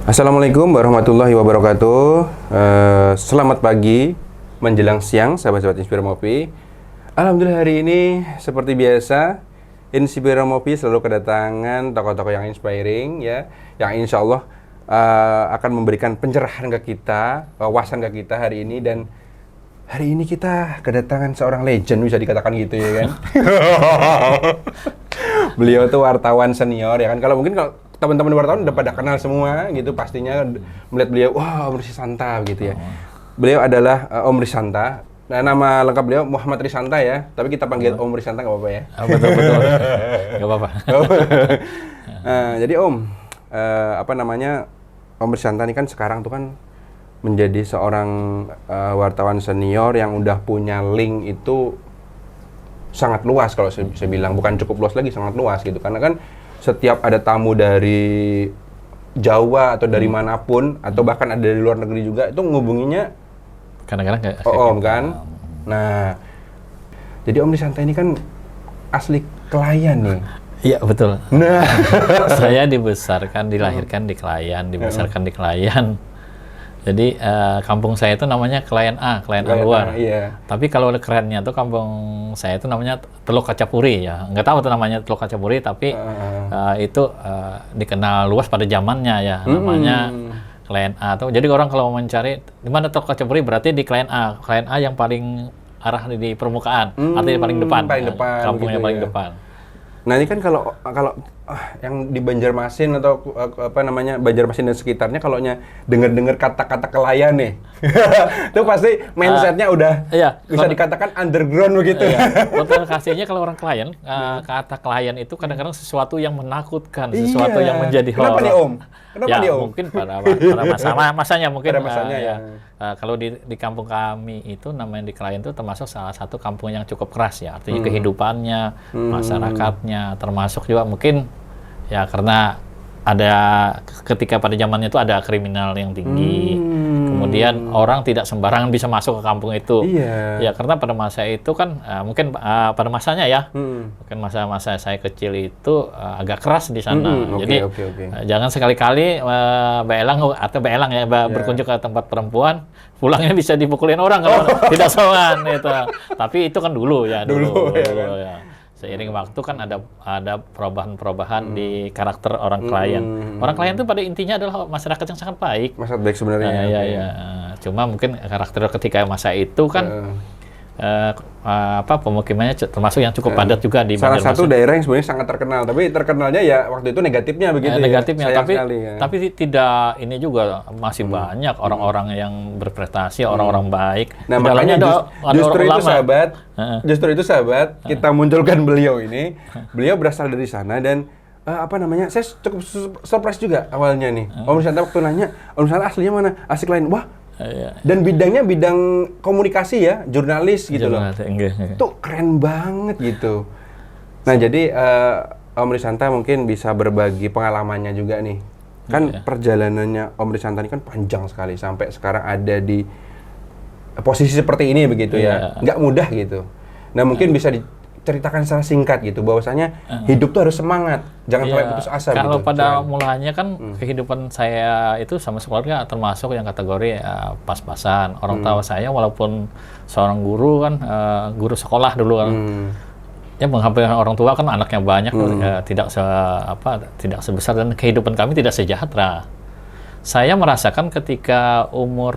Assalamualaikum warahmatullahi wabarakatuh. Selamat pagi menjelang siang, sahabat-sahabat Inspiramopi. Alhamdulillah hari ini seperti biasa, Inspiramopi selalu kedatangan tokoh-tokoh yang inspiring, ya, yang insya Allah akan memberikan pencerahan ke kita, wawasan ke kita hari ini. Dan hari ini kita kedatangan seorang legend, bisa dikatakan gitu ya kan. Beliau tuh wartawan senior ya kan. Kalau teman-teman wartawan udah pada kenal semua gitu, pastinya melihat beliau, wah, Om Risanta gitu ya. Beliau adalah Om Risanta. Nah, nama lengkap beliau Muhammad Risanta ya, tapi kita panggil Om Risanta nggak apa-apa ya? Betul, nggak apa-apa. Jadi Om, Om Risanta ini kan sekarang tuh kan menjadi seorang wartawan senior yang udah punya link itu sangat luas, kalau saya bilang, bukan cukup luas lagi, sangat luas gitu, karena kan setiap ada tamu dari Jawa atau dari manapun, atau bahkan ada dari luar negeri juga, itu ngubunginya Kadang-kadang kayak Om kan. Nah, jadi Om Risanta ini kan asli Kelayan nih. Iya, betul. Nah, Saya dilahirkan di Kelayan, dibesarkan di Kelayan. Jadi kampung saya itu namanya Kelayan A, Kelayan A luar. Iya. Tapi kalau kerennya tuh kampung saya itu namanya Teluk Kacapuri ya. Nggak tahu tuh namanya Teluk Kacapuri, tapi itu dikenal luas pada zamannya ya. Namanya Kelayan A tuh. Jadi orang kalau mencari di mana Teluk Kacapuri, berarti di Kelayan A. Kelayan A yang paling arah di permukaan, artinya paling depan. Paling depan, kampung gitu yang paling ya. depan. Nah, ini kan kalau yang di Banjarmasin atau Banjarmasin dan sekitarnya, kalau dengar kata-kata Kelayan nih, itu pasti mindsetnya udah bisa dikatakan underground begitu. Betul, kasihnya kalau orang Kelayan, kata Kelayan itu kadang-kadang sesuatu yang menakutkan, sesuatu yang menjadi horor. Kenapa nih Om? Mungkin pada masanya mungkin. Pada masanya ya. Kalau di kampung kami itu namanya di Kelayan itu termasuk salah satu kampung yang cukup keras ya, artinya kehidupannya, masyarakatnya, termasuk juga mungkin ya karena ada ketika pada zamannya itu ada kriminal yang tinggi, kemudian orang tidak sembarangan bisa masuk ke kampung itu. Ya karena pada masa itu kan mungkin pada masanya ya, mungkin masa saya kecil itu agak keras di sana. Jadi jangan sekali-kali beelang ya, berkunjung ke tempat perempuan, pulangnya bisa dipukulin orang kalau tidak sowan itu. Tapi itu kan dulu ya. Seiring waktu kan ada perubahan-perubahan di karakter orang Kelayan. Orang Kelayan itu pada intinya adalah masyarakat yang sangat baik. Masyarakat baik sebenarnya. Cuma mungkin karakter ketika masa itu kan pemukimannya termasuk yang cukup padat juga di salah Banjarmasin. satu daerah yang sebenarnya sangat terkenal, tapi terkenalnya ya waktu itu negatifnya begitu. Negatifnya, ya. tapi tidak ini juga masih banyak orang-orang yang berprestasi, orang-orang baik. Nah, makanya justru itu sahabat, kita munculkan beliau ini. Beliau berasal dari sana dan saya cukup surprise juga awalnya nih. Om Risanta waktu nanya, Om Risanta aslinya mana? Asli Kelayan. Wah. Dan bidangnya bidang komunikasi ya, jurnalis gitu loh. Tuh keren banget gitu. Nah, jadi Om Risanta mungkin bisa berbagi pengalamannya juga nih. Kan perjalanannya Om Risanta ini kan panjang sekali sampai sekarang ada di posisi seperti ini begitu ya. Nggak mudah gitu. Nah, mungkin bisa diceritakan secara singkat gitu, bahwasanya hidup tuh harus semangat, jangan sampai putus asa. Kalau gitu. pada mulanya kan kehidupan saya itu sama keluarga termasuk yang kategori pas-pasan. Orang tua saya walaupun seorang guru kan, guru sekolah dulu kan, ya menghampiri orang tua kan anaknya banyak, tidak sebesar, dan kehidupan kami tidak sejahtera. Saya merasakan ketika umur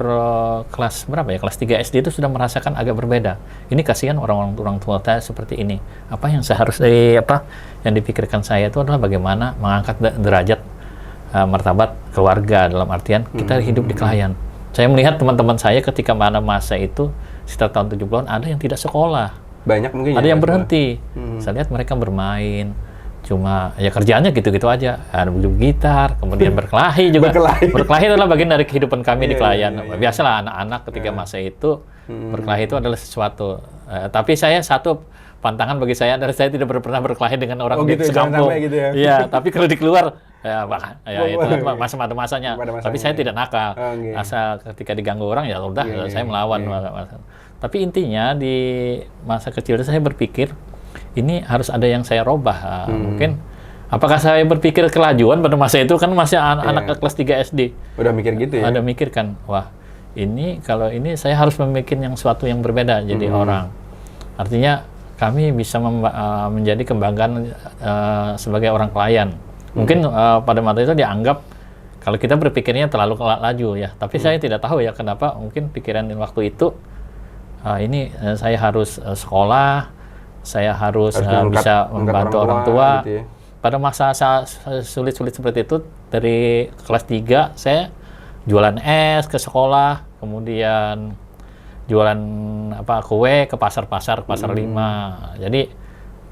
kelas berapa ya, kelas 3 SD itu sudah merasakan agak berbeda. Ini kasihan orang tua saya seperti ini. Apa yang yang dipikirkan saya itu adalah bagaimana mengangkat derajat martabat keluarga, dalam artian kita hidup di Kelayan. Saya melihat teman-teman saya ketika masa itu sekitar tahun 70-an ada yang tidak sekolah. Banyak mungkin ada yang berhenti. Saya lihat mereka bermain. Cuma ya kerjaannya gitu-gitu aja, ada gitar, kemudian berkelahi juga. Berkelahi adalah bagian dari kehidupan kami di Kelayan. Biasalah anak-anak ketika masa itu berkelahi itu adalah sesuatu. Tapi satu pantangan bagi saya adalah saya tidak pernah berkelahi dengan orang di sekampung. Gitu ya. Iya, tapi kalau di keluar itu masa-masanya. Tapi saya tidak nakal. Asal ketika diganggu orang ya udah, saya melawan. Tapi intinya di masa kecil itu saya berpikir ini harus ada yang saya robah. Mungkin Apakah saya berpikir kelajuan pada masa itu, kan masih anak kelas 3 SD. Udah mikir gitu ya? Ada mikir kan, wah ini kalau ini saya harus memikir yang sesuatu yang berbeda jadi orang. Artinya kami bisa menjadi kebanggaan sebagai orang klien. Mungkin pada masa itu dianggap kalau kita berpikirnya terlalu laju ya. Tapi saya tidak tahu ya kenapa, mungkin pikiran waktu itu ini saya harus sekolah, saya harus bisa membantu orang tua. Gitu ya. Pada masa sulit-sulit seperti itu, dari kelas 3 saya jualan es ke sekolah, kemudian jualan kue ke pasar 5. Jadi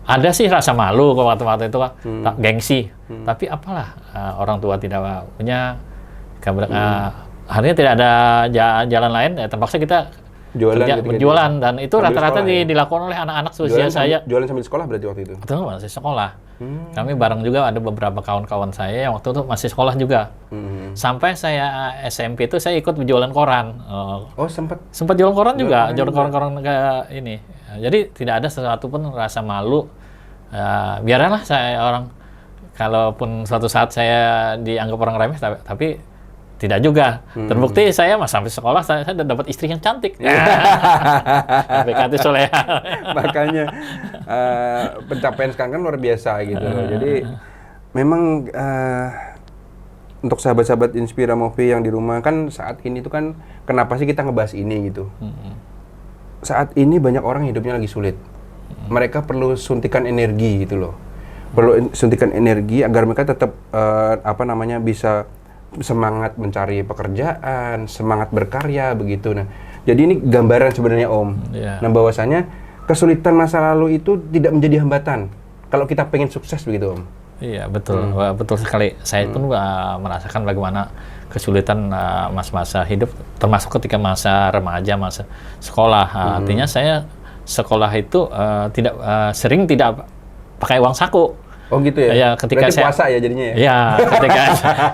ada sih rasa malu waktu itu, gengsi. Tapi apalah, orang tua tidak punya, akhirnya tidak ada jalan lain, terpaksa kita berjualan, dan itu rata-rata dilakukan oleh anak-anak seusia saya. Jualan sambil sekolah berarti waktu itu? Betul, masih sekolah. Kami bareng juga, ada beberapa kawan-kawan saya yang waktu itu masih sekolah juga. Sampai saya SMP itu saya ikut berjualan koran. Oh, sempat jualan koran juga, jualan koran-koran kayak ini. Jadi tidak ada sesuatu pun rasa malu. Biarlah saya orang, kalaupun suatu saat saya dianggap orang remeh, tapi tidak juga. Terbukti saya sampai sekolah saya dapat istri yang cantik. BKT Soleha. Makanya pencapaian sekarang kan luar biasa gitu. Jadi memang untuk sahabat-sahabat Inspira Movie yang di rumah kan saat ini tuh kan, kenapa sih kita ngebahas ini gitu? Saat ini banyak orang hidupnya lagi sulit. Mereka perlu suntikan energi gitu loh. Perlu suntikan energi agar mereka tetap bisa semangat mencari pekerjaan, semangat berkarya begitu. Nah, jadi ini gambaran sebenarnya Om. Nah, bahwasanya kesulitan masa lalu itu tidak menjadi hambatan kalau kita pengen sukses begitu Om. Iya, betul. Betul sekali. Saya pun merasakan bagaimana kesulitan masa-masa hidup, termasuk ketika masa remaja, masa sekolah. Artinya saya sekolah itu sering tidak pakai uang saku. Oh gitu ya? Ya, ketika berarti puasa ya jadinya ya? Ya,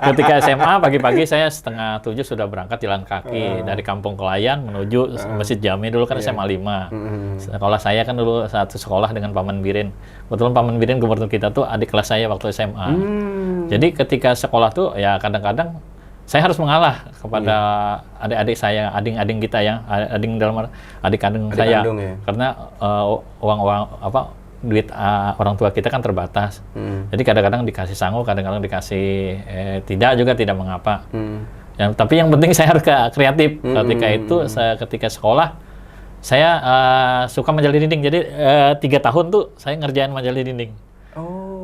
ketika SMA pagi-pagi saya 6:30 sudah berangkat jalan kaki dari Kampung Kelayan menuju Masjid Jami, dulu kan SMA 5. Sekolah saya kan dulu satu sekolah dengan Paman Birin. Kebetulan Paman Birin gubernur kita tuh adik kelas saya waktu SMA. Jadi ketika sekolah tuh ya kadang-kadang saya harus mengalah kepada adik-adik saya, adik-adik kita ya, adik kandung saya. Ya? Karena uang-uang duit orang tua kita kan terbatas. Jadi kadang-kadang dikasih sangu, kadang-kadang dikasih tidak mengapa. Tapi yang penting saya harus kreatif. Ketika itu ketika sekolah saya suka majalah dinding. Jadi 3 tahun tuh saya ngerjain majalah dinding.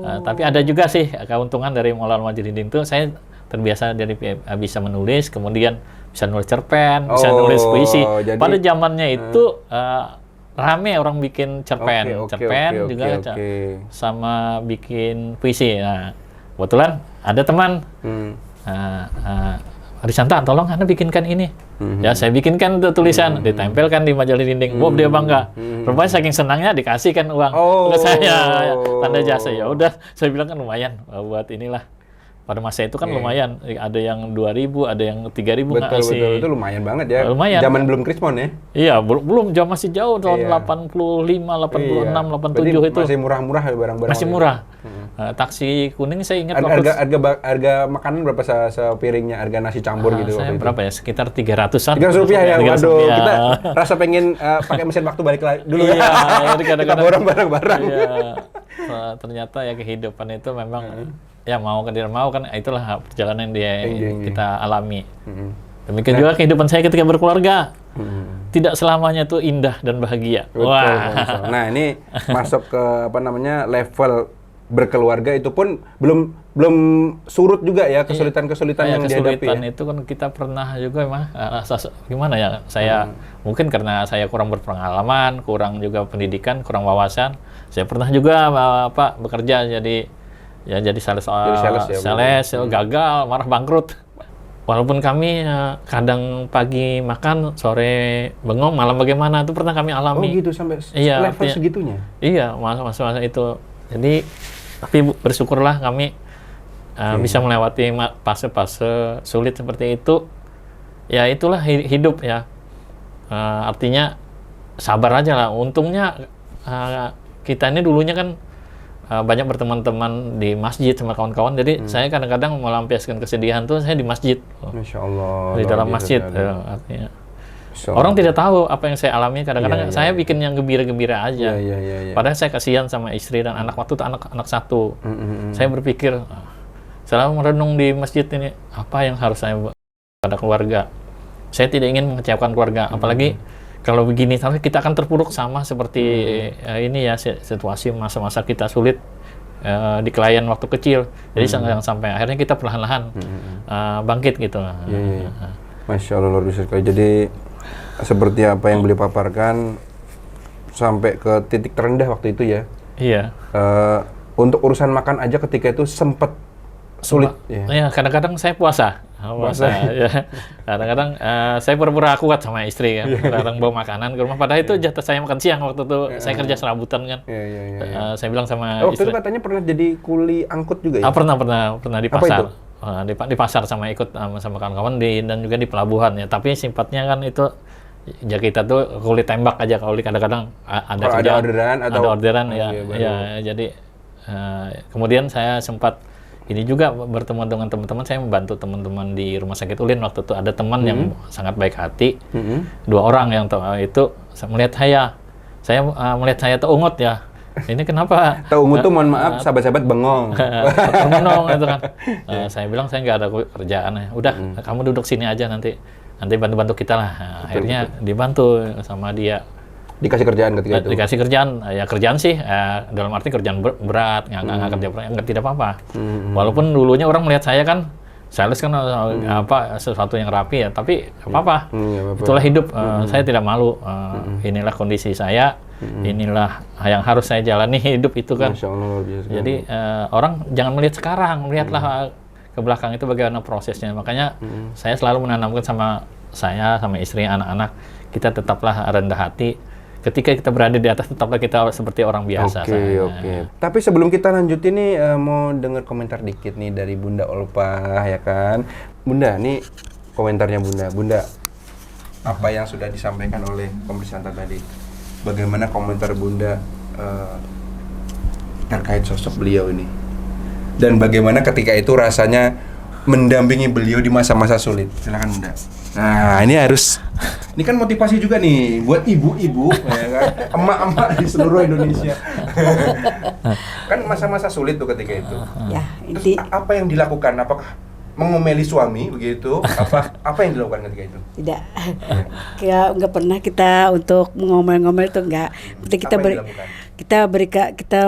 Tapi ada juga sih keuntungan dari mengelola majalah dinding tuh, saya terbiasa dari bisa menulis, kemudian bisa nulis cerpen, bisa nulis puisi. Pada zamannya itu rame orang bikin cerpen, sama bikin puisi. Nah, kebetulan ada teman, Arisanta, tolong Anda bikinkan ini. Ya, saya bikinkan tulisan, ditempelkan di majalah dinding. Dia bangga. Rupanya saking senangnya dikasihkan uang ke saya, tanda jasa. Ya udah, saya bilang kan lumayan buat inilah. Pada masa itu kan lumayan, ada yang 2.000, ada yang 3.000 ngasih. Betul, itu lumayan banget ya. Lumayan. Zaman belum Krismon ya? Iya, belum, jam masih jauh, tahun 85, 86, 87 itu. Masih murah-murah ya barang-barang. Masih murah. Taksi kuning saya ingat harga makanan berapa sepiringnya, harga nasi campur gitu? Saya berapa ya? Sekitar 300-an. Rp300 ya? Waduh, kita rasa pengen pakai mesin waktu balik lagi dulu ya. Kita borong barang-barang. Iya, ternyata ya kehidupan itu memang ya mau kan itulah perjalanan yang kita alami. Demikian juga kehidupan saya ketika berkeluarga. Tidak selamanya itu indah dan bahagia. Betul, Nah, ini masuk ke level berkeluarga itu pun belum surut juga ya kesulitan-kesulitan yang dihadapi. Kesulitan itu kan kita pernah juga gimana ya, saya mungkin karena saya kurang berpengalaman, kurang juga pendidikan, kurang wawasan. Saya pernah juga bekerja jadi sales, gagal, marah, bangkrut. Walaupun kami kadang pagi makan, sore bengong, malam bagaimana, itu pernah kami alami. Oh gitu, sampai level segitunya? Iya, masa-masa itu. Jadi, tapi bersyukurlah kami bisa melewati fase-fase sulit seperti itu. Ya itulah hidup ya. Artinya sabar aja lah. Untungnya kita ini dulunya kan banyak berteman-teman di masjid sama kawan-kawan. Jadi saya kadang-kadang melampiaskan kesedihan tuh saya di masjid. Masya Allah. Di dalam masjid. Artinya. Orang tidak tahu apa yang saya alami. Kadang-kadang saya bikin yang gembira-gembira aja. Padahal saya kasihan sama istri dan anak, waktu itu anak satu. Saya berpikir, selalu merenung di masjid ini, apa yang harus saya buat pada keluarga. Saya tidak ingin mengecewakan keluarga, apalagi kalau begini, tapi kita akan terpuruk sama seperti ini ya, situasi masa-masa kita sulit di klien waktu kecil. Jadi sampai akhirnya kita perlahan-lahan bangkit gitu. Masya Allah, luar biasa sekali. Jadi seperti apa yang beliau paparkan, sampai ke titik terendah waktu itu ya. Iya. Untuk urusan makan aja ketika itu sempat sulit. Ya, kadang-kadang saya puasa. Ya. Kadang-kadang saya pura-pura kuat sama istri kan. Kadang bawa makanan ke rumah. Padahal itu jatah saya makan siang waktu itu. Saya kerja serabutan kan. Saya bilang sama waktu istri. Waktu itu katanya pernah jadi kuli angkut juga ya? Pernah di pasar. Di pasar sama ikut sama kawan-kawan dan juga di pelabuhan ya. Tapi sifatnya kan itu ya kita tuh kulit tembak aja. Kalau kadang-kadang ada orderan ya. Jadi kemudian saya sempat ini juga bertemu dengan teman-teman. Saya membantu teman-teman di Rumah Sakit Ulin waktu itu. Ada teman yang sangat baik hati, 2 orang yang itu melihat saya melihat saya terungut ya. Ini kenapa? Terungut tuh mohon maaf, sahabat-sahabat bengong. Termenung itu kan. Saya bilang saya nggak ada kerjaan. Udah, kamu duduk sini aja nanti bantu-bantu kita lah. Akhirnya dibantu sama dia. Dikasih kerjaan ketika itu? Dikasih kerjaan, ya kerjaan sih, dalam arti kerjaan berat, nggak kerja berat, nggak tidak apa-apa. Walaupun dulunya orang melihat saya kan, sales kan sesuatu yang rapi ya, tapi nggak apa-apa. Itulah hidup, saya tidak malu. Inilah kondisi saya, inilah yang harus saya jalani hidup itu kan. Masya Allah, biasa. Jadi orang jangan melihat sekarang, melihatlah ke belakang itu bagaimana prosesnya. Makanya saya selalu menanamkan sama istri, anak-anak, kita tetaplah rendah hati. Ketika kita berada di atas, tetaplah kita seperti orang biasa. Oke. Tapi sebelum kita lanjutin nih, mau dengar komentar dikit nih dari Bunda Olpa, ya kan? Bunda, nih komentarnya Bunda. Bunda, apa yang sudah disampaikan oleh pemeriksaan tadi? Bagaimana komentar Bunda terkait sosok beliau ini? Dan bagaimana ketika itu rasanya mendampingi beliau di masa-masa sulit? Silakan Bunda. Nah, ini kan motivasi juga nih buat ibu-ibu, ya kan? Emak-emak di seluruh Indonesia. Kan masa-masa sulit tuh ketika itu. Ya, apa yang dilakukan? Apakah mengomeli suami begitu? Apa yang dilakukan ketika itu? Tidak. Nggak pernah kita untuk mengomel-ngomel itu enggak. Kita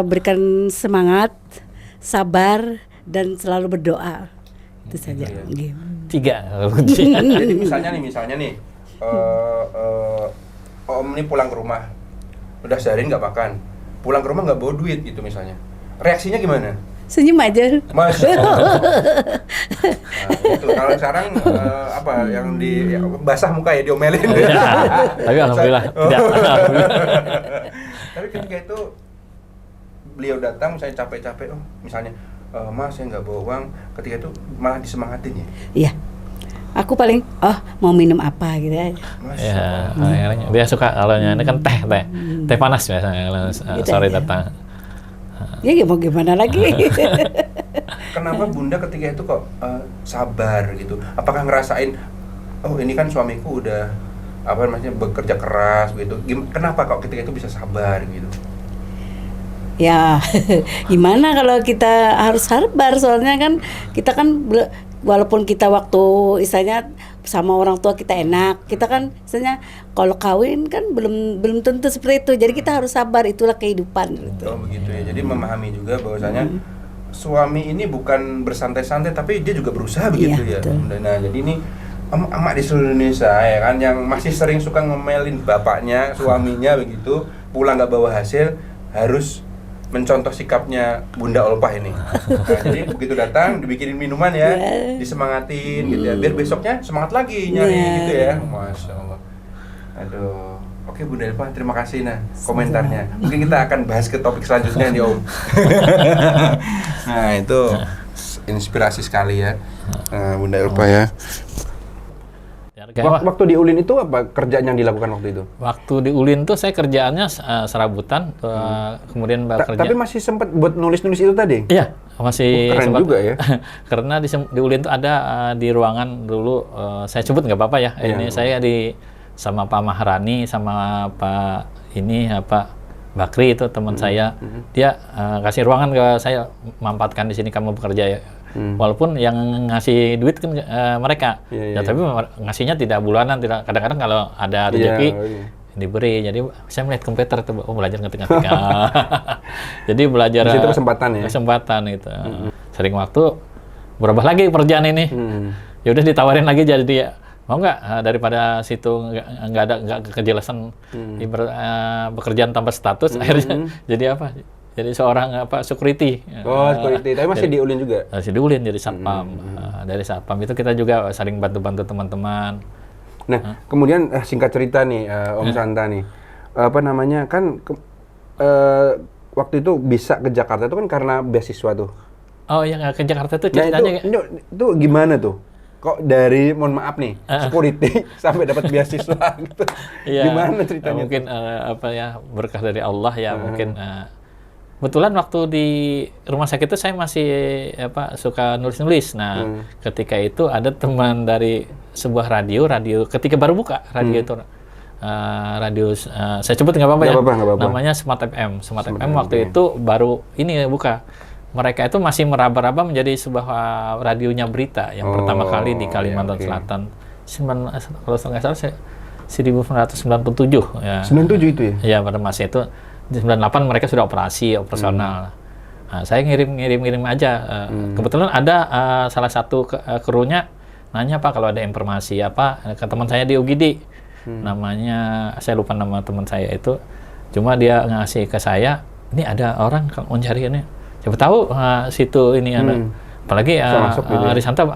berikan semangat, sabar dan selalu berdoa. Itu saja. Ya. 3. Jadi misalnya nih, Om ini pulang ke rumah, udah seharian nggak makan, pulang ke rumah nggak bawa duit gitu misalnya, reaksinya gimana? Senyum aja. Masya Allah. Gitu. Kalau sekarang yang basah muka ya diomelin. Tapi alhamdulillah tidak. Tapi ketika itu beliau datang, saya capek-capek, misalnya, Mas saya nggak bawa uang, ketika itu malah disemangatin ya? Iya. Aku paling, mau minum apa gitu aja. Ya, dia suka kalau ini kan teh panas biasanya sore datang. Ya mau gimana lagi? Kenapa Bunda ketika itu kok sabar gitu? Apakah ngerasain, ini kan suamiku udah bekerja keras gitu. Kenapa kok ketika itu bisa sabar gitu? Ya, gimana kalau kita harus sabar, soalnya kan kita kan walaupun kita waktu istilahnya sama orang tua kita enak, kita kan istilahnya kalau kawin kan belum tentu seperti itu. Jadi kita harus sabar, itulah kehidupan gitu. Oh begitu ya. Jadi memahami juga bahwasanya suami ini bukan bersantai-santai, tapi dia juga berusaha begitu ya. Betul. Nah, jadi ini emak di seluruh Indonesia ya kan yang masih sering suka ngomelin bapaknya, suaminya begitu, pulang nggak bawa hasil, harus mencontoh sikapnya Bunda Olpa ini. Nah, jadi begitu datang dibikinin minuman ya, disemangatin gitu ya, biar besoknya semangat lagi nyari gitu ya. Masya Allah. Aduh. Oke Bunda Olpa, terima kasih komentarnya. Mungkin kita akan bahas ke topik selanjutnya nih Om. Nah itu inspirasi sekali ya Bunda Olpa ya. Waktu di Ulin itu apa kerjaan yang dilakukan waktu itu? Waktu di Ulin tuh saya kerjaannya serabutan, kemudian bekerja. Tapi masih sempat buat nulis-nulis itu tadi? Iya, masih keren sempat. juga ya. Karena di Ulin tuh ada di ruangan dulu, saya sebut nggak apa-apa ya. Iya. Ini saya sama Pak Maharani, sama Pak Bakri itu teman saya. Dia kasih ruangan ke saya, mampatkan di sini kamu bekerja ya. Walaupun yang ngasih duit kan mereka, tapi ngasihnya tidak bulanan, tidak. Kadang-kadang kalau ada rezeki diberi. Jadi saya melihat komputer tuh, belajar ngetik-ngetik. Jadi belajar. Di situ kesempatan ya. Kesempatan itu. Sering waktu berubah lagi pekerjaan ini. Ya udah ditawarin lagi jadi dia. Mau nggak daripada situ nggak ada kejelasan pekerjaan tanpa status, akhirnya jadi apa? Jadi seorang security. Oh, security. Tapi masih di Ulin juga? Masih di Ulin, jadi satpam. Dari satpam itu kita juga saling bantu-bantu teman-teman. Nah, kemudian singkat cerita nih, Om Santa nih. Apa namanya, kan waktu itu bisa ke Jakarta itu kan karena beasiswa tuh. Oh iya, ke Jakarta tuh Nah, ceritanya. itu gimana tuh? Kok dari, mohon maaf nih, security sampai dapat beasiswa gitu. Iya, gimana ceritanya? Mungkin berkah dari Allah ya, mungkin kebetulan waktu di rumah sakit itu saya masih suka nulis-nulis. Nah, ketika itu ada teman dari sebuah radio ketika baru buka radio itu, saya sebut nggak apa-apa ya. Namanya Smart FM. Smart FM waktu itu baru ini buka. Mereka itu masih meraba-raba menjadi sebuah radionya berita yang pertama kali di Kalimantan Selatan. Kalau nggak salah 1997 ya. 97 itu ya? Iya, pada masa itu. Di 98 mereka sudah operasional. Nah, saya ngirim aja. Kebetulan ada salah satu krunya nanya, Pak, kalau ada informasi apa ke teman saya di UGD. Namanya saya lupa nama teman saya itu. Cuma dia ngasih ke saya, ini ada orang kalau mencari ini. Siapa tahu situ ini ada. Apalagi Risanta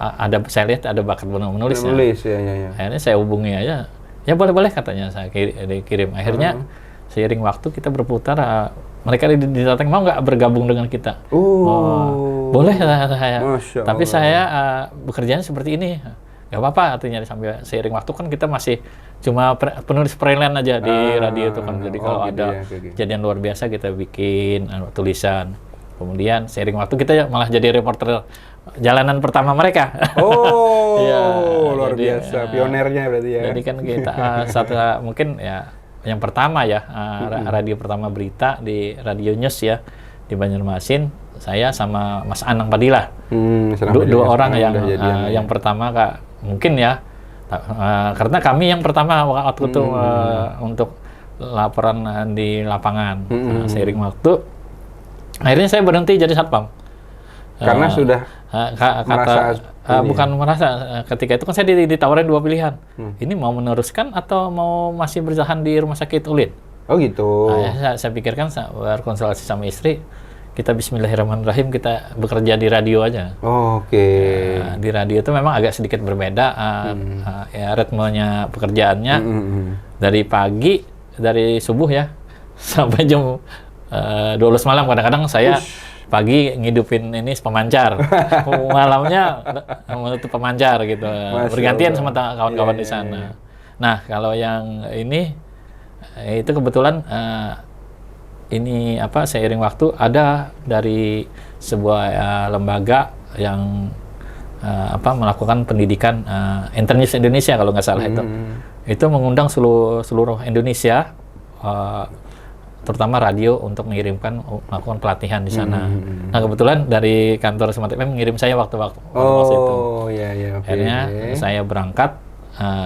saya lihat ada bakat menulis. Ya. Akhirnya saya hubungi aja. Ya boleh katanya, saya kirim. Akhirnya seiring waktu kita berputar, mereka didatang mau nggak bergabung dengan kita. Boleh saya. Tapi saya bekerjanya seperti ini. Nggak apa-apa, artinya sampai seiring waktu kan kita masih cuma penulis freelance aja di radio itu kan. Jadi kalau ada kejadian luar biasa kita bikin tulisan. Kemudian seiring waktu kita malah jadi reporter jalanan pertama mereka. Ya, luar biasa, pionernya berarti ya. Jadi kan kita mungkin ya yang pertama ya, radio pertama berita di Radio News ya di Banjarmasin, saya sama Mas Anang Padilla. Dua orang yang pertama mungkin ya, karena kami yang pertama waktu itu untuk laporan di lapangan. Seiring waktu, akhirnya saya berhenti jadi satpam. Karena sudah bukan merasa, ketika itu kan saya ditawarin dua pilihan. Ini mau meneruskan atau mau masih bertahan di rumah sakit Ulin. Oh gitu. Nah, saya pikirkan, berkonsultasi sama istri, kita bismillahirrahmanirrahim, kita bekerja di radio aja. Di radio itu memang agak sedikit berbeda, ya ritmenya pekerjaannya. Dari pagi, dari subuh ya, sampai jam 12 malam. Kadang-kadang saya pagi ngidupin ini pemancar, malamnya menutup pemancar gitu. Bergantian sama kawan-kawan di sana. Nah, kalau yang ini itu kebetulan seiring waktu ada dari sebuah lembaga yang melakukan pendidikan Internews Indonesia kalau nggak salah itu mengundang seluruh Indonesia, terutama radio untuk melakukan pelatihan di sana. Nah, kebetulan dari kantor Smart FM mengirim saya waktu itu. Akhirnya saya berangkat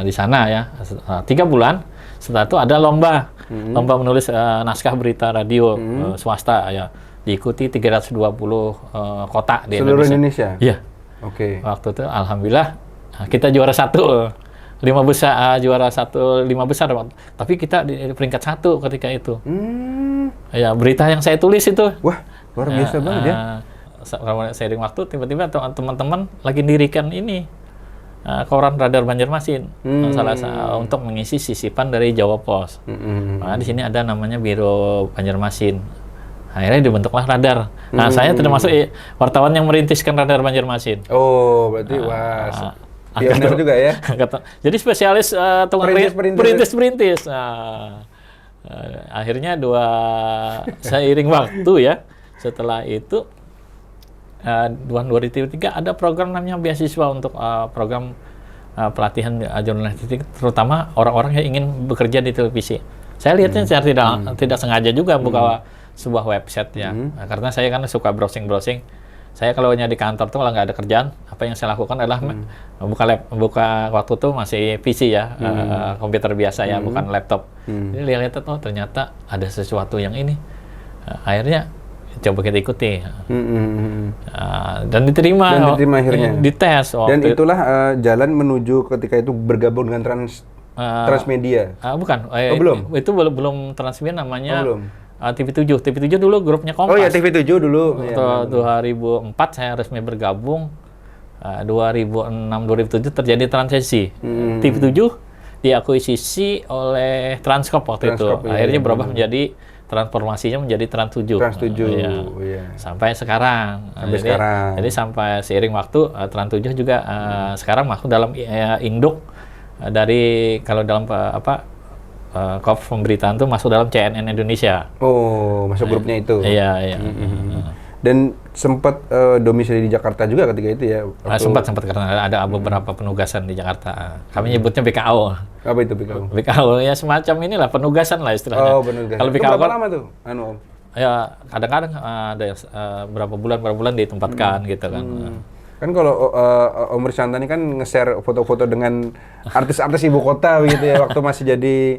di sana ya 3 bulan. Setelah itu ada lomba menulis naskah berita radio swasta ya, diikuti 320 kota di seluruh Indonesia. Iya. Waktu itu alhamdulillah kita juara 1. 5 besar juara 5 besar, tapi kita di peringkat 1 ketika itu. Ya, berita yang saya tulis itu. Wah, luar biasa banget ya. Seiring waktu tiba-tiba teman-teman lagi dirikan ini koran Radar Banjarmasin, untuk mengisi sisipan dari Jawa Pos. Nah, di sini ada namanya Biro Banjarmasin. Akhirnya dibentuklah Radar. Nah, saya termasuk wartawan yang merintiskan Radar Banjarmasin. Oh, berarti Pionir juga ya. Jadi spesialis tukang Perintis. perintis. Akhirnya seiring waktu ya. Setelah itu tahun 2003 ada program namanya beasiswa untuk program pelatihan jurnalistik, terutama orang-orang yang ingin bekerja di televisi. Saya lihatnya secara tidak sengaja juga buka sebuah website ya. Karena saya kan suka browsing. Saya kalau di kantor tuh kalau nggak ada kerjaan, apa yang saya lakukan adalah buka waktu itu masih PC ya, komputer biasa ya, bukan laptop. Jadi lihat oh ternyata ada sesuatu yang ini. Akhirnya coba kita ikuti. Dan diterima akhirnya. Dites. Dan itulah jalan menuju ketika itu bergabung dengan Transmedia. Bukan. Belum. Itu belum Transmedia namanya. Belum. TV7 dulu grupnya Kompas. Oh ya, TV7 dulu. 2004 saya resmi bergabung. 2006-2007 terjadi transisi. TV7 diakuisisi oleh Transkop waktu itu. Akhirnya berubah menjadi transformasinya menjadi Trans7. Sampai sekarang. Jadi sampai seiring waktu Trans7 juga sekarang masuk dalam induk dari kalau dalam Korps pemberitaan itu masuk dalam CNN Indonesia. Oh, masuk grupnya itu. Iya. Dan sempat domisili di Jakarta juga ketika itu ya? Sempat karena ada beberapa penugasan di Jakarta. Kami nyebutnya BKO. Apa itu BKO? BKO ya semacam inilah penugasan lah istilahnya. Oh, penugasan. Kalau BKO berapa lama tuh, Om? Ya kadang-kadang ada berapa bulan ditempatkan gitu kan. Kan kalau Om Risantani kan nge-share foto-foto dengan artis-artis ibu kota gitu ya waktu masih jadi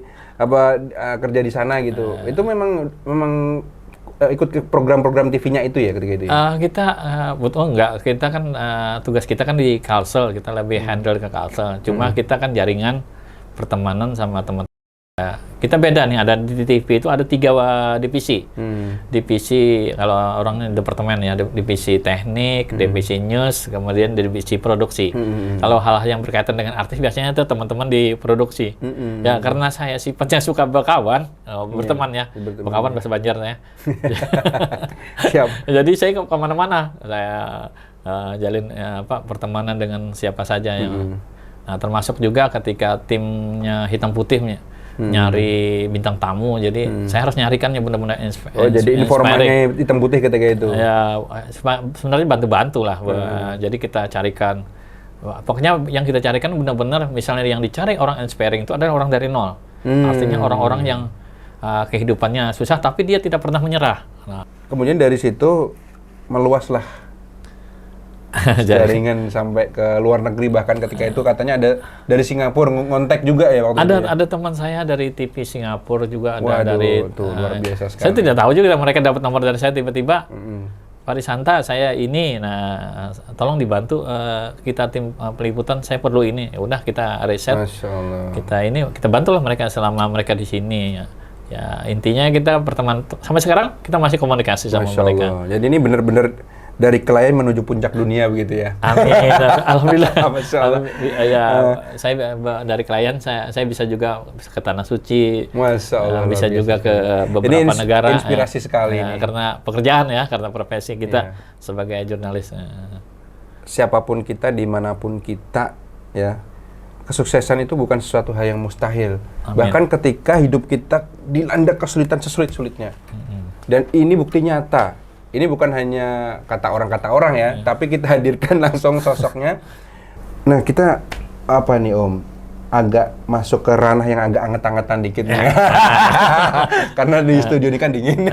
kerja di sana gitu. Itu memang ikut ke program-program TV-nya itu ya ketika itu ya? Enggak. Kita kan tugas kita kan di Kalsel, kita lebih handle ke Kalsel. Cuma kita kan jaringan pertemanan sama teman. Kita beda nih, ada di TV itu ada 3 divisi. Divisi kalau orangnya departemen ya, divisi teknik, divisi news, kemudian divisi produksi. Kalau hal-hal yang berkaitan dengan artis biasanya itu teman-teman di produksi. Ya karena saya sifatnya suka berkawan, berteman ya, berkawan bahasa Banjar ya. Siap. Jadi saya kemana-mana, saya jalin pertemanan dengan siapa saja yang. Nah termasuk juga ketika timnya Hitam Putih nyari bintang tamu, jadi saya harus nyarikannya benar-benar jadi informannya Hitam Putih ketika itu. Ya sebenarnya bantu-bantu lah. Jadi kita carikan, pokoknya yang kita carikan benar-benar misalnya yang dicari orang inspiring itu adalah orang dari nol. Artinya orang-orang yang kehidupannya susah tapi dia tidak pernah menyerah. Nah. Kemudian dari situ meluaslah jaringan sampai ke luar negeri, bahkan ketika itu katanya ada dari Singapura ngontek juga ya waktu itu. Ada teman saya dari TV Singapura juga ada. Waduh, luar biasa sekali. Saya tidak tahu juga mereka dapat nomor dari saya tiba-tiba. Pak Risanta, saya ini, tolong dibantu kita tim peliputan, saya perlu ini. Ya udah kita riset. Masya Allah. Kita bantulah mereka selama mereka di sini. Ya intinya kita berteman sampai sekarang kita masih komunikasi sama Masya mereka. Allah. Jadi ini benar-benar dari klien menuju puncak dunia begitu ya. Amin. Alhamdulillah. Saya dari klien saya bisa juga ke Tanah Suci. Masya Allah. Bisa juga ke beberapa negara. Inspirasi sekali ini. Karena pekerjaan ya, karena profesi kita sebagai jurnalis. Siapapun kita, dimanapun kita, ya kesuksesan itu bukan sesuatu hal yang mustahil. Amin. Bahkan ketika hidup kita dilanda kesulitan sesulit-sulitnya. Dan ini bukti nyata. Ini bukan hanya kata orang ya, tapi kita hadirkan langsung sosoknya. Nah, kita apa nih Om? Agak masuk ke ranah yang agak anget-angetan dikit nih. Karena di studio ini kan dingin.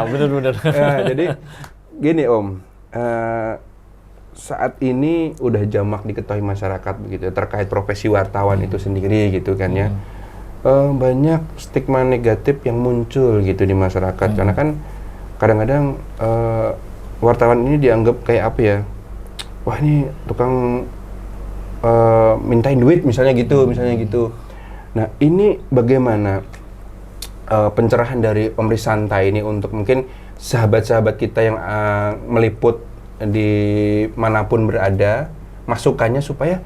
Bener-bener. Jadi gini Om, saat ini udah jamak diketahui masyarakat begitu terkait profesi wartawan itu sendiri gitu kan ya. Banyak stigma negatif yang muncul gitu di masyarakat karena kan kadang-kadang wartawan ini dianggap kayak apa ya? Wah ini tukang mintain duit misalnya gitu. Nah ini bagaimana pencerahan dari Om Risanta ini untuk mungkin sahabat-sahabat kita yang meliput di manapun berada, masukannya supaya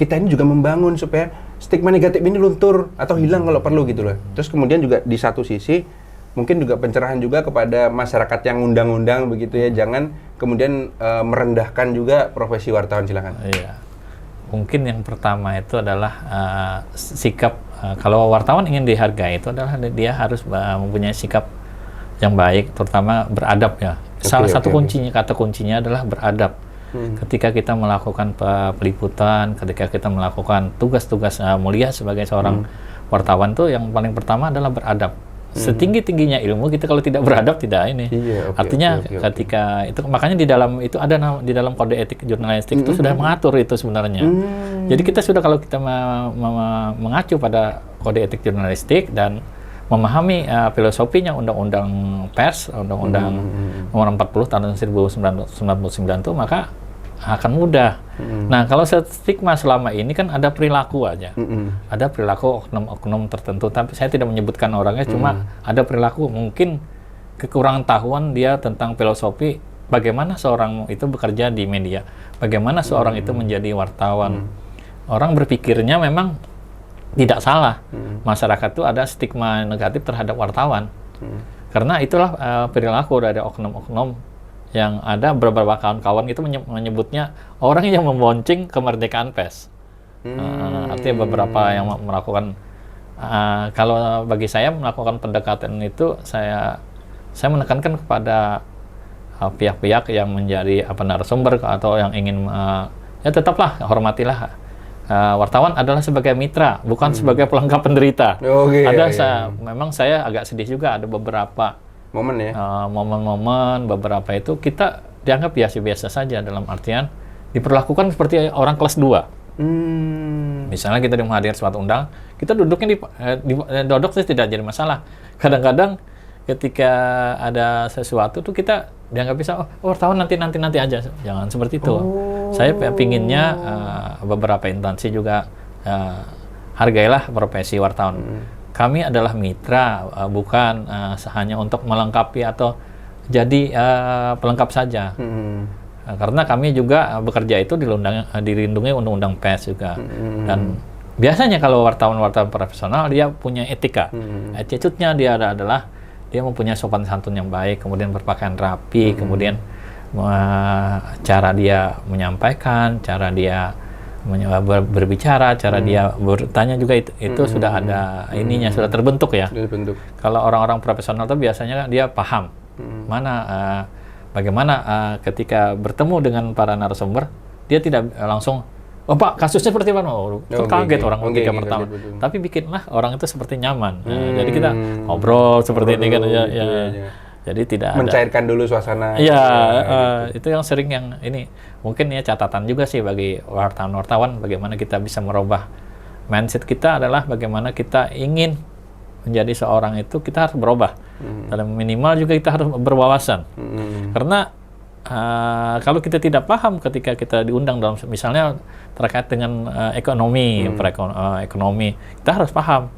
kita ini juga membangun supaya stigma negatif ini luntur atau hilang kalau perlu gitu loh. Terus kemudian juga di satu sisi mungkin juga pencerahan juga kepada masyarakat yang undang-undang begitu ya, jangan kemudian merendahkan juga profesi wartawan, silakan. Iya. mungkin yang pertama itu adalah sikap, kalau wartawan ingin dihargai itu adalah dia harus mempunyai sikap yang baik, terutama beradab ya. Salah satu kuncinya, kata kuncinya adalah beradab. Ketika kita melakukan peliputan, ketika kita melakukan tugas-tugas mulia sebagai seorang wartawan tuh yang paling pertama adalah beradab. Setinggi-tingginya ilmu kita kalau tidak beradab tidak ini. Artinya ketika itu, makanya di dalam itu ada di dalam kode etik jurnalistik itu sudah mengatur itu sebenarnya. Jadi kita sudah, kalau kita mengacu pada kode etik jurnalistik dan memahami filosofinya undang-undang pers, undang-undang nomor 40 tahun 1999 itu, maka akan mudah. Nah, kalau stigma selama ini kan ada perilaku aja. Ada perilaku oknum-oknum tertentu, tapi saya tidak menyebutkan orangnya, cuma ada perilaku, mungkin kekurangan tahuan dia tentang filosofi bagaimana seorang itu bekerja di media, bagaimana seorang itu menjadi wartawan. Orang berpikirnya memang tidak salah. Masyarakat itu ada stigma negatif terhadap wartawan. Karena itulah perilaku dari oknum-oknum yang ada. Beberapa kawan-kawan itu menyebutnya orang yang membonceng kemerdekaan pers. Artinya beberapa yang melakukan, kalau bagi saya melakukan pendekatan itu, saya menekankan kepada pihak-pihak yang menjadi narasumber atau yang ingin, ya tetaplah hormatilah. Wartawan adalah sebagai mitra, bukan sebagai pelengkap penderita. Memang saya agak sedih juga ada beberapa momen ya, momen-momen beberapa itu kita dianggap biasa-biasa saja, dalam artian diperlakukan seperti orang kelas 2. Misalnya kita menghadiri suatu undang, kita duduknya duduk tidak jadi masalah. Kadang-kadang ketika ada sesuatu tuh kita dianggap bisa, wartawan nanti aja, jangan seperti itu. Saya pinginnya beberapa instansi juga hargailah profesi wartawan. Kami adalah mitra, bukan hanya untuk melengkapi atau jadi pelengkap saja. Karena kami juga bekerja itu dilindungi undang-undang pers juga. Dan biasanya kalau wartawan-wartawan profesional dia punya etika. Attitude-nya dia adalah dia mempunyai sopan santun yang baik, kemudian berpakaian rapi, kemudian cara dia menyampaikan, cara dia berbicara, cara dia bertanya juga itu sudah ada ininya, sudah terbentuk ya. Kalau orang-orang profesional itu biasanya dia paham bagaimana ketika bertemu dengan para narasumber, dia tidak langsung, oh Pak, kasusnya seperti apa? Kaget orang ketika pertama. Tapi bikinlah orang itu seperti nyaman. Jadi kita ngobrol seperti ini kan ya. Jadi tidak mencairkan dulu suasana. Iya, itu yang sering yang ini. Mungkin ya catatan juga sih bagi wartawan-wartawan, bagaimana kita bisa merubah mindset kita adalah bagaimana kita ingin menjadi seorang itu, kita harus berubah. Dan minimal juga kita harus berwawasan. Karena kalau kita tidak paham ketika kita diundang dalam misalnya terkait dengan ekonomi, ekonomi, kita harus paham.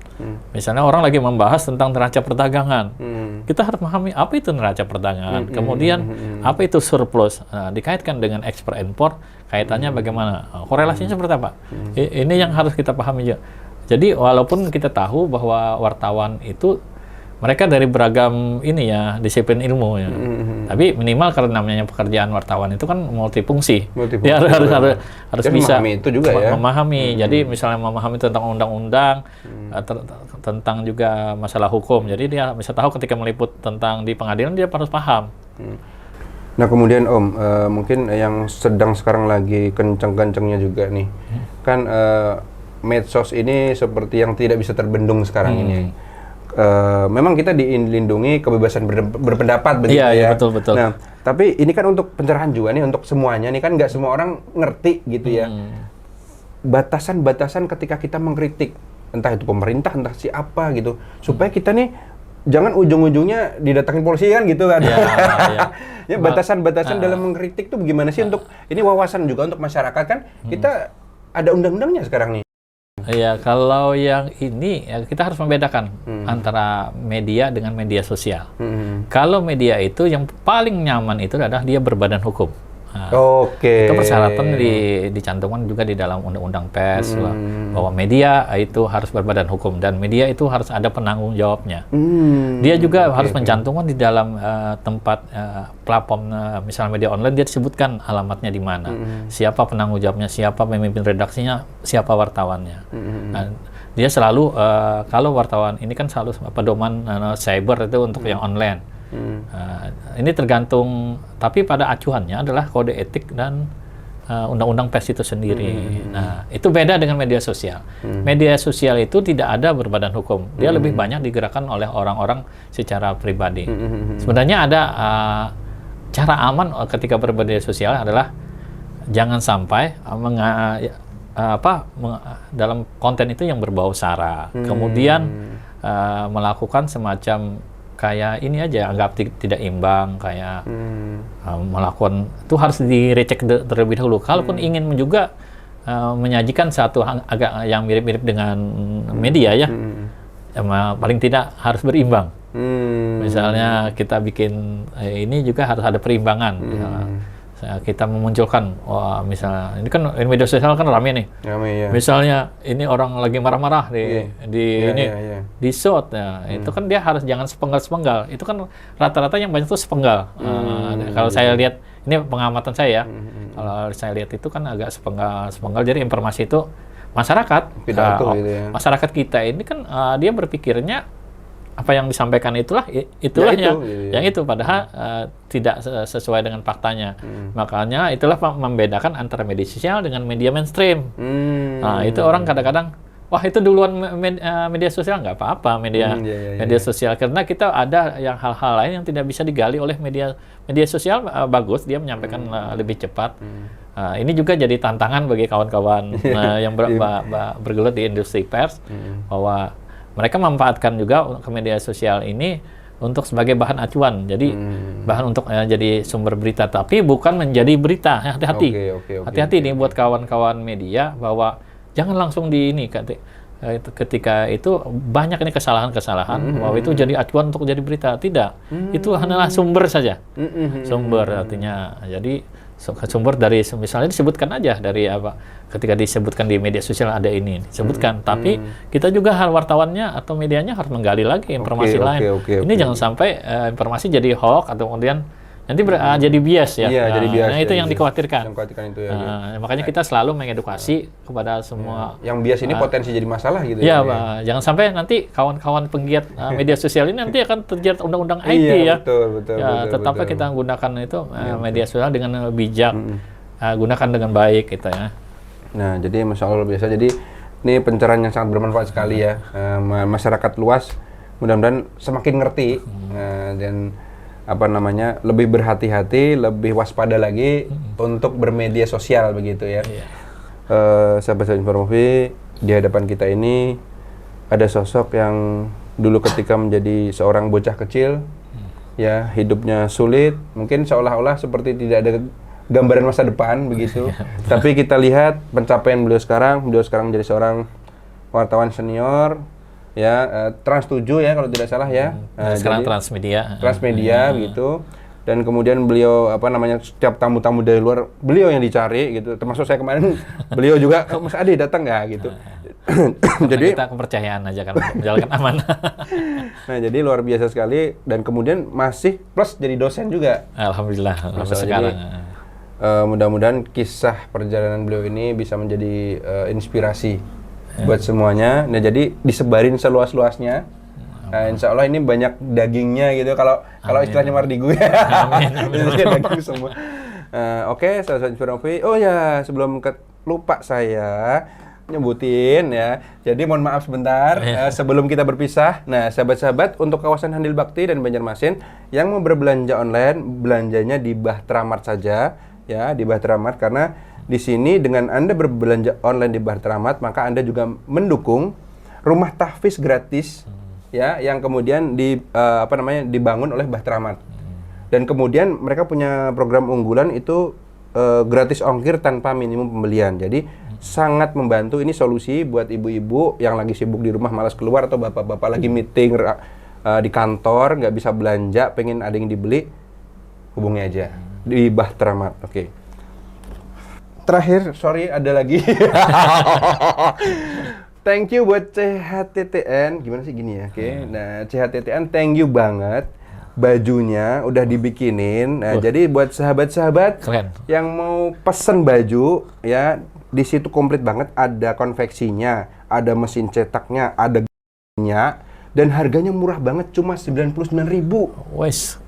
Misalnya orang lagi membahas tentang neraca perdagangan, kita harus memahami apa itu neraca perdagangan, kemudian apa itu surplus, dikaitkan dengan ekspor impor, kaitannya bagaimana, korelasinya seperti apa. Ini yang harus kita pahami juga. Jadi walaupun kita tahu bahwa wartawan itu mereka dari beragam ini ya, disiplin ilmu ya. Tapi minimal karena namanya pekerjaan wartawan itu kan multifungsi. Dia harus bisa memahami itu juga ya. Memahami. Jadi misalnya memahami tentang undang-undang, tentang juga masalah hukum. Jadi dia bisa tahu ketika meliput tentang di pengadilan dia harus paham. Nah kemudian Om, mungkin yang sedang sekarang lagi kencang-kencangnya juga nih, kan medsos ini seperti yang tidak bisa terbendung sekarang ini. Memang kita dilindungi kebebasan berpendapat begitu ya. Iya, betul. Nah, tapi ini kan untuk pencerahan juga nih, untuk semuanya nih kan nggak semua orang ngerti gitu ya. Batasan-batasan ketika kita mengkritik, entah itu pemerintah, entah siapa gitu, supaya kita nih jangan ujung-ujungnya didatangin polisi kan gitu kan. Ya, batasan-batasan dalam mengkritik tuh bagaimana sih untuk ini wawasan juga untuk masyarakat kan? Kita ada undang-undangnya sekarang nih. Iya, kalau yang ini ya kita harus membedakan antara media dengan media sosial. Kalau media itu yang paling nyaman itu adalah dia berbadan hukum. Nah, Oke. itu persyaratan dicantumkan juga di dalam undang-undang pers bahwa media itu harus berbadan hukum dan media itu harus ada penanggung jawabnya. Dia juga harus mencantumkan di dalam tempat platform misalnya media online, dia disebutkan alamatnya di mana, siapa penanggung jawabnya, siapa pemimpin redaksinya, siapa wartawannya. Nah, dia selalu kalau wartawan ini kan selalu pedoman cyber itu untuk yang online. Ini tergantung, tapi pada acuannya adalah kode etik dan undang-undang pers itu sendiri. Nah, itu beda dengan media sosial. Media sosial itu tidak ada berbadan hukum. Dia lebih banyak digerakkan oleh orang-orang secara pribadi. Sebenarnya ada cara aman ketika bermedia sosial adalah jangan sampai dalam konten itu yang berbau sara. Kemudian melakukan semacam kayak ini aja, anggap tidak imbang, kayak melakukan itu harus direcek terlebih dahulu. Kalaupun ingin juga menyajikan satu agak yang mirip-mirip dengan media ya, paling tidak harus berimbang. Misalnya kita bikin ini juga harus ada perimbangan. Kita memunculkan, misalnya ini kan media sosial kan rame nih. Rame, ya. Misalnya ini orang lagi marah-marah di shot, itu kan dia harus jangan sepenggal-sepenggal. Itu kan rata-rata yang banyak tuh sepenggal. Kalau saya lihat, ini pengamatan saya ya. Kalau saya lihat itu kan agak sepenggal. Jadi informasi itu masyarakat, masyarakat kita ini kan dia berpikirnya apa yang disampaikan itulah yang itu padahal tidak sesuai dengan faktanya. Makanya itulah membedakan antara media sosial dengan media mainstream. Nah, itu orang kadang-kadang, wah itu duluan media sosial, nggak apa-apa media sosial, karena kita ada yang hal-hal lain yang tidak bisa digali oleh media sosial. Bagus dia menyampaikan lebih cepat. Ini juga jadi tantangan bagi kawan-kawan yang bergelut di industri pers, bahwa mereka memanfaatkan juga ke media sosial ini untuk sebagai bahan acuan. Jadi bahan untuk jadi sumber berita, tapi bukan menjadi berita. Hati-hati. Hati-hati nih buat kawan-kawan media, bahwa jangan langsung di ini ketika itu banyak ini kesalahan-kesalahan bahwa itu jadi acuan untuk jadi berita. Tidak. Itu hanyalah sumber saja. Sumber artinya jadi sumber dari, misalnya disebutkan aja dari apa, ketika disebutkan di media sosial ada ini disebutkan, tapi kita juga wartawannya atau medianya harus menggali lagi informasi lain. Ini jangan sampai informasi jadi hoax atau kemudian nanti jadi bias ya. Jadi bias. Nah, itu yang dikhawatirkan. Itu ya. Makanya kita selalu mengedukasi kepada semua. Yang bias ini potensi jadi masalah gitu ya. Jangan sampai nanti kawan-kawan penggiat media sosial ini nanti akan terjerat undang-undang IT ya. Betul. Tetap kita gunakan itu media sosial dengan bijak, gunakan dengan baik gitu ya. Nah, jadi Masya Allah biasa. Jadi ini pencerahan yang sangat bermanfaat sekali ya. Masyarakat luas mudah-mudahan semakin ngerti dan lebih berhati-hati, lebih waspada lagi untuk bermedia sosial begitu ya. Sahabat Informasi, di hadapan kita ini ada sosok yang dulu ketika menjadi seorang bocah kecil, ya hidupnya sulit, mungkin seolah-olah seperti tidak ada gambaran masa depan begitu. Tapi kita lihat pencapaian beliau sekarang menjadi seorang wartawan senior. Ya, Trans 7 ya kalau tidak salah ya. Sekarang jadi, Transmedia gitu. Dan kemudian beliau setiap tamu-tamu dari luar beliau yang dicari gitu. Termasuk saya kemarin beliau juga Mas Ade datang nggak gitu. Jadi kita kepercayaan aja kan menjalankan amanah. Nah, jadi luar biasa sekali dan kemudian masih plus jadi dosen juga. Alhamdulillah sampai sekarang. Mudah-mudahan kisah perjalanan beliau ini bisa menjadi inspirasi buat semuanya. Nah, jadi disebarin seluas-luasnya. Nah, insya Allah ini banyak dagingnya gitu. Kalau istilahnya Mardigu ya. Daging semua. Oke, sahabat Informasi. Oh ya, sebelum lupa saya nyebutin ya. Jadi mohon maaf sebentar sebelum kita berpisah. Nah, sahabat-sahabat, untuk kawasan Handil Bakti dan Banjarmasin yang mau berbelanja online, belanjanya di Bahtera Mart saja ya, di Bahtera Mart, karena di sini dengan Anda berbelanja online di Bahtera Mart, maka Anda juga mendukung rumah tahfiz gratis ya, yang kemudian dibangun oleh Bahtera Mart. Dan kemudian mereka punya program unggulan itu gratis ongkir tanpa minimum pembelian. Jadi sangat membantu. Ini solusi buat ibu-ibu yang lagi sibuk di rumah malas keluar, atau bapak-bapak lagi meeting di kantor nggak bisa belanja, pengen ada yang dibeli, hubungi aja di Bahtera Mart. Oke. terakhir, sorry ada lagi. Thank you buat CHTTN. Gimana sih gini ya? Oke. Nah, CHTTN thank you banget. Bajunya udah dibikinin. Nah, jadi buat sahabat-sahabat Keren. yang mau pesen baju ya, di situ komplit banget, ada konveksinya, ada mesin cetaknya, ada nya, dan harganya murah banget, cuma 99.000. Wes.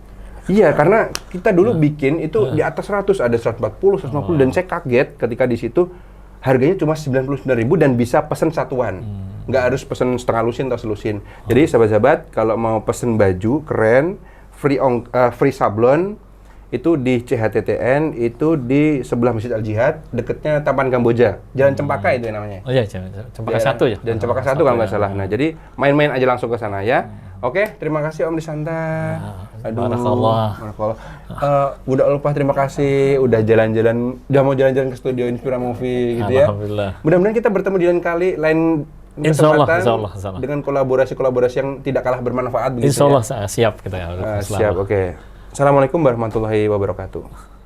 Iya, karena kita dulu bikin itu di atas 100, ada 140, 150, dan saya kaget ketika di situ harganya cuma 99.000 dan bisa pesen satuan. Nggak harus pesen setengah lusin atau selusin. Jadi sahabat-sahabat, kalau mau pesen baju keren, free sablon, itu di CHTTN, itu di sebelah Masjid Al Jihad, deketnya Taman Kamboja, Jalan Cempaka itu namanya. Oh iya, Cempaka 1 ya? Dan Cempaka 1 kalau nggak salah. Nah, jadi main-main aja langsung ke sana ya. Oke, terima kasih Om Risanta. Aduh, Barakallah. udah lupa terima kasih, udah jalan-jalan, udah mau jalan-jalan ke studio Inspira Movie gitu ya. Alhamdulillah. Mudah-mudahan kita bertemu di lain Insyaallah, kesempatan insyaallah. dengan kolaborasi-kolaborasi yang tidak kalah bermanfaat begitu Insyaallah ya. siap kita ya. Siap, oke. Assalamualaikum warahmatullahi wabarakatuh.